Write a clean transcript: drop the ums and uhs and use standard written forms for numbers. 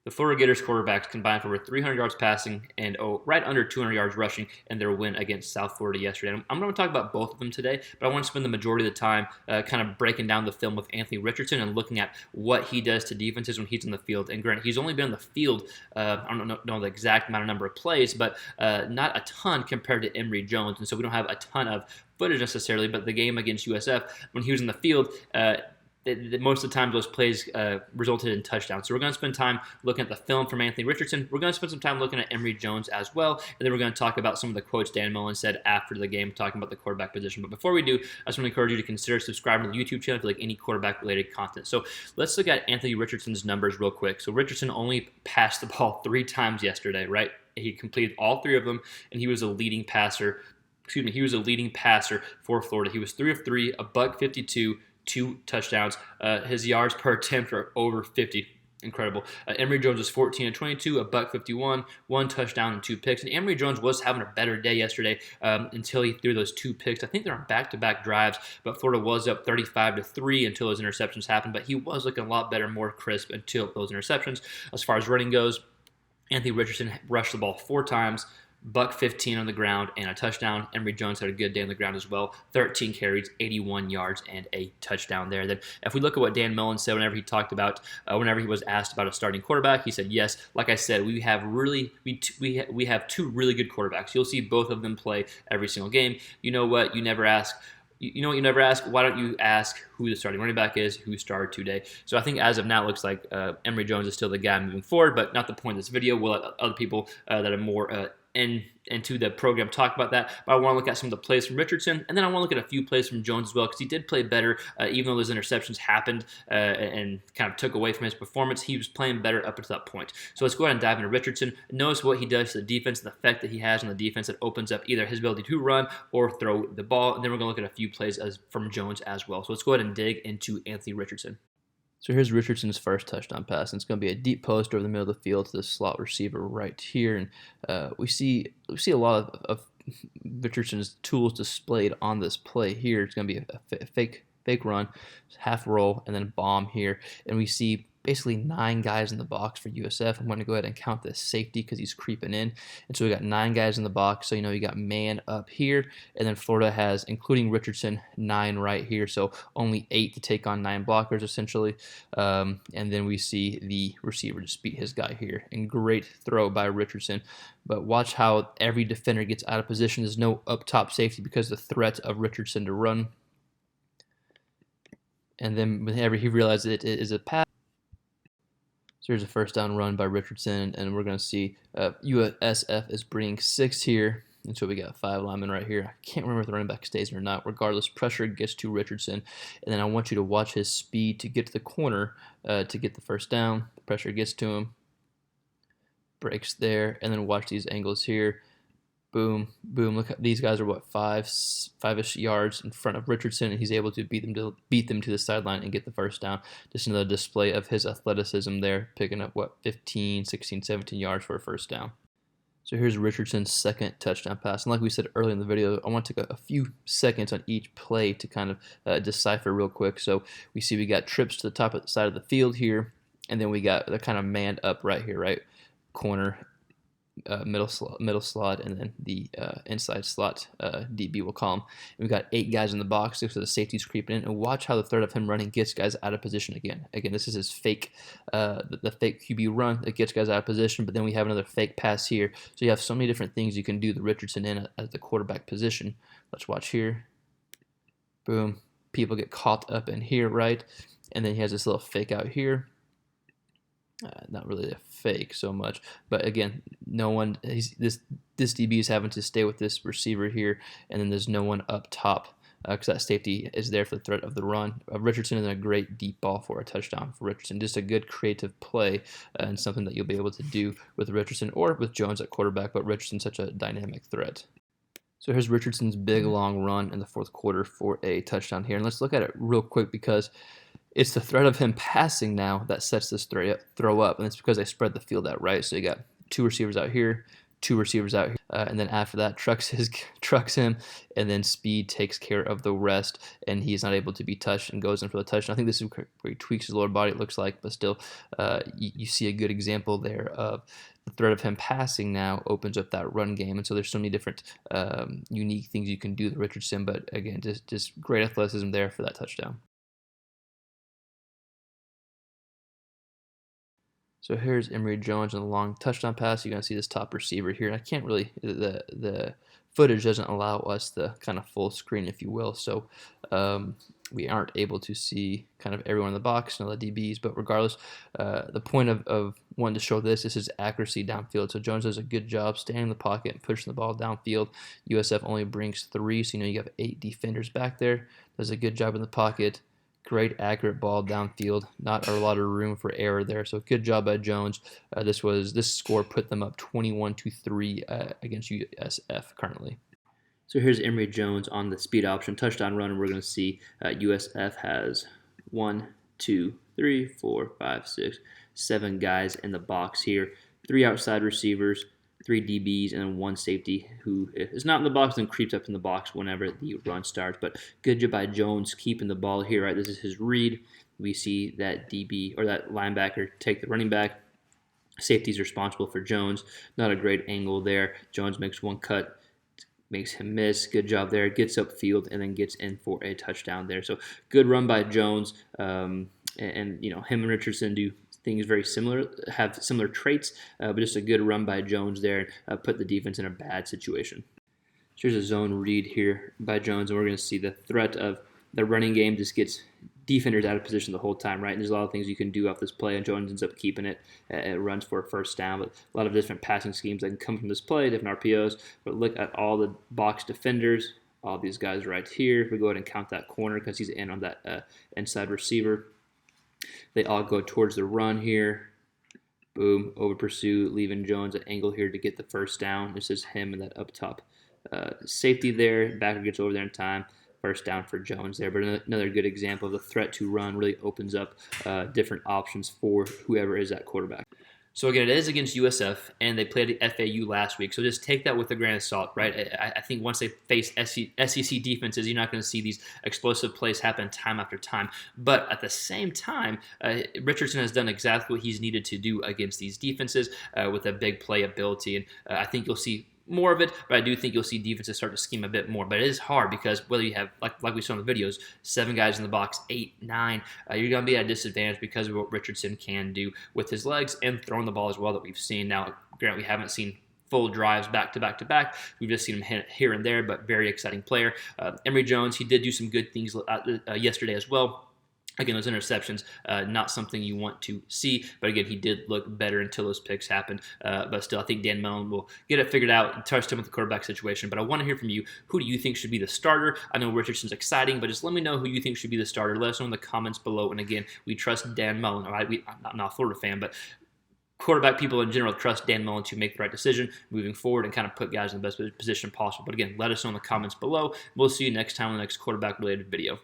The Florida Gators quarterbacks combined for over 300 yards passing and right under 200 yards rushing in their win against South Florida yesterday. I'm going to talk about both of them today, but I want to spend the majority of the time kind of breaking down the film with Anthony Richardson and looking at what he does to defenses when he's in the field. And granted, he's only been on the field, I don't know the exact number of plays, but not a ton compared to Emory Jones. And so we don't have a ton of footage necessarily, but the game against USF, when he was in the field, most of the time those plays resulted in touchdowns. So we're going to spend time looking at the film from Anthony Richardson. We're going to spend some time looking at Emory Jones as well, and then we're going to talk about some of the quotes Dan Mullen said after the game, talking about the quarterback position. But before we do, I just want to encourage you to consider subscribing to the YouTube channel if you like any quarterback-related content. So let's look at Anthony Richardson's numbers real quick. So Richardson only passed the ball 3 times yesterday, right? He completed all 3 of them, and he was a leading passer. He was a leading passer for Florida. He was 3 of 3, a buck 52, 2 touchdowns. His yards per attempt are over 50. Incredible. Emory Jones was 14 of 22, a buck 51, 1 touchdown and 2 picks. And Emory Jones was having a better day yesterday until he threw those 2 picks. I think they're on back-to-back drives, but Florida was up 35-3 until those interceptions happened. But he was looking a lot better, more crisp until those interceptions. As far as running goes, Anthony Richardson rushed the ball 4 times, buck 15 on the ground and a touchdown. Emory Jones had a good day on the ground as well. 13 carries, 81 yards, and a touchdown there. Then if we look at what Dan Mullen said whenever he talked about, whenever he was asked about a starting quarterback, he said, yes, like I said, we have 2 really good quarterbacks. You'll see both of them play every single game. You know what? You never ask. You know what you never ask? Why don't you ask who the starting running back is, who started today? So I think as of now, it looks like Emory Jones is still the guy moving forward, but not the point of this video. We'll let other people that are more into the program talk about that. But I want to look at some of the plays from Richardson, and then I want to look at a few plays from Jones as well, because he did play better, even though those interceptions happened and kind of took away from his performance. He was playing better up until that point. So let's go ahead and dive into Richardson. Notice what he does to the defense, the effect that he has on the defense that opens up either his ability to run or throw the ball. And then we're going to look at a few plays from Jones as well. So let's go ahead and dig into Anthony Richardson. So here's Richardson's first touchdown pass, and it's going to be a deep post over the middle of the field to the slot receiver right here. And we see a lot of Richardson's tools displayed on this play here. It's going to be a fake run, half roll, and then bomb here. And we see basically 9 guys in the box for USF. I'm going to go ahead and count this safety because he's creeping in. And so we got 9 guys in the box. So, you got man up here. And then Florida has, including Richardson, 9 right here. So only 8 to take on 9 blockers, essentially. And then we see the receiver just beat his guy here. And great throw by Richardson. But watch how every defender gets out of position. There's no up top safety because of the threat of Richardson to run. And then whenever he realizes it is a pass, so here's a first down run by Richardson, and we're going to see USF is bringing 6 here. And so we got 5 linemen right here. I can't remember if the running back stays or not. Regardless, pressure gets to Richardson. And then I want you to watch his speed to get to the corner to get the first down. The pressure gets to him. Breaks there. And then watch these angles here. Boom, boom. Look, these guys are what, 5-ish yards in front of Richardson, and he's able to beat them to the sideline and get the first down. Just another display of his athleticism there, picking up what, 15, 16, 17 yards for a first down. So here's Richardson's second touchdown pass. And like we said earlier in the video, I want to take a few seconds on each play to kind of decipher real quick. So we see we got trips to the top of the side of the field here, and then we got the kind of manned up right here, right? Corner, middle slot, and then the inside slot DB will call him. And we got 8 guys in the box, so the safety's creeping in. And watch how the threat of him running gets guys out of position again. Again, this is his fake, the fake QB run that gets guys out of position. But then we have another fake pass here. So you have so many different things you can do the Richardson in at the quarterback position. Let's watch here. Boom. People get caught up in here, right? And then he has this little fake out here. Not really a fake so much, but again, no one. This DB is having to stay with this receiver here, and then there's no one up top because that safety is there for the threat of the run. Richardson is a great deep ball for a touchdown for Richardson. Just a good creative play and something that you'll be able to do with Richardson or with Jones at quarterback, but Richardson's such a dynamic threat. So here's Richardson's big long run in the 4th quarter for a touchdown here, and let's look at it real quick because it's the threat of him passing now that sets this throw up, and it's because they spread the field out, right? So you got 2 receivers out here, two receivers out here, and then after that trucks him, and then speed takes care of the rest, and he's not able to be touched and goes in for the touchdown. I think this is where he tweaks his lower body, it looks like, but still, you see a good example there of the threat of him passing now opens up that run game, and so there's so many different unique things you can do with Richardson, but again, just great athleticism there for that touchdown. So here's Emory Jones on the long touchdown pass. You're gonna see this top receiver here. And I can't really the footage doesn't allow us the kind of full screen, if you will. So we aren't able to see kind of everyone in the box and all the DBs. But regardless, the point of wanting to show this is accuracy downfield. So Jones does a good job staying in the pocket and pushing the ball downfield. USF only brings 3, so you have 8 defenders back there. Does a good job in the pocket. Great accurate ball downfield, not a lot of room for error there. So good job by Jones. This score put them up 21-3 against USF currently. So here's Emory Jones on the speed option touchdown run, and we're going to see USF has 1, 2, 3, 4, 5, 6, 7 guys in the box here. 3 outside receivers, 3 DBs, and then 1 safety who is not in the box and creeps up in the box whenever the run starts. But good job by Jones keeping the ball here, right? This is his read. We see that DB or that linebacker take the running back. Safety's responsible for Jones. Not a great angle there. Jones makes 1 cut, makes him miss. Good job there. Gets upfield and then gets in for a touchdown there. So good run by Jones. And him and Richardson do things very similar, have similar traits, but just a good run by Jones there, put the defense in a bad situation. So here's a zone read here by Jones, and we're going to see the threat of the running game just gets defenders out of position the whole time, right? And there's a lot of things you can do off this play, and Jones ends up keeping it. It runs for a first down, but a lot of different passing schemes that can come from this play, different RPOs. But look at all the box defenders, all these guys right here. If we go ahead and count that corner because he's in on that inside receiver. They all go towards the run here. Boom, over pursuit, leaving Jones an angle here to get the first down. This is him and that up top safety there. Backer gets over there in time. First down for Jones there. But another good example of the threat to run really opens up different options for whoever is at quarterback. So again, it is against USF, and they played the FAU last week. So just take that with a grain of salt, right? I think once they face SEC defenses, you're not going to see these explosive plays happen time after time. But at the same time, Richardson has done exactly what he's needed to do against these defenses with a big play ability. And I think you'll see more of it, but I do think you'll see defenses start to scheme a bit more. But it is hard because whether you have, like we saw in the videos, 7 guys in the box, 8, 9, you're going to be at a disadvantage because of what Richardson can do with his legs and throwing the ball as well that we've seen. Now, granted, we haven't seen full drives back to back to back. We've just seen him hit here and there, but very exciting player. Emory Jones, he did do some good things yesterday as well. Again, those interceptions, not something you want to see. But again, he did look better until those picks happened. But still, I think Dan Mullen will get it figured out and trust him with the quarterback situation. But I want to hear from you. Who do you think should be the starter? I know Richardson's exciting, but just let me know who you think should be the starter. Let us know in the comments below. And again, we trust Dan Mullen. All right, I'm not a Florida fan, but quarterback people in general trust Dan Mullen to make the right decision moving forward and kind of put guys in the best position possible. But again, let us know in the comments below. We'll see you next time on the next quarterback-related video.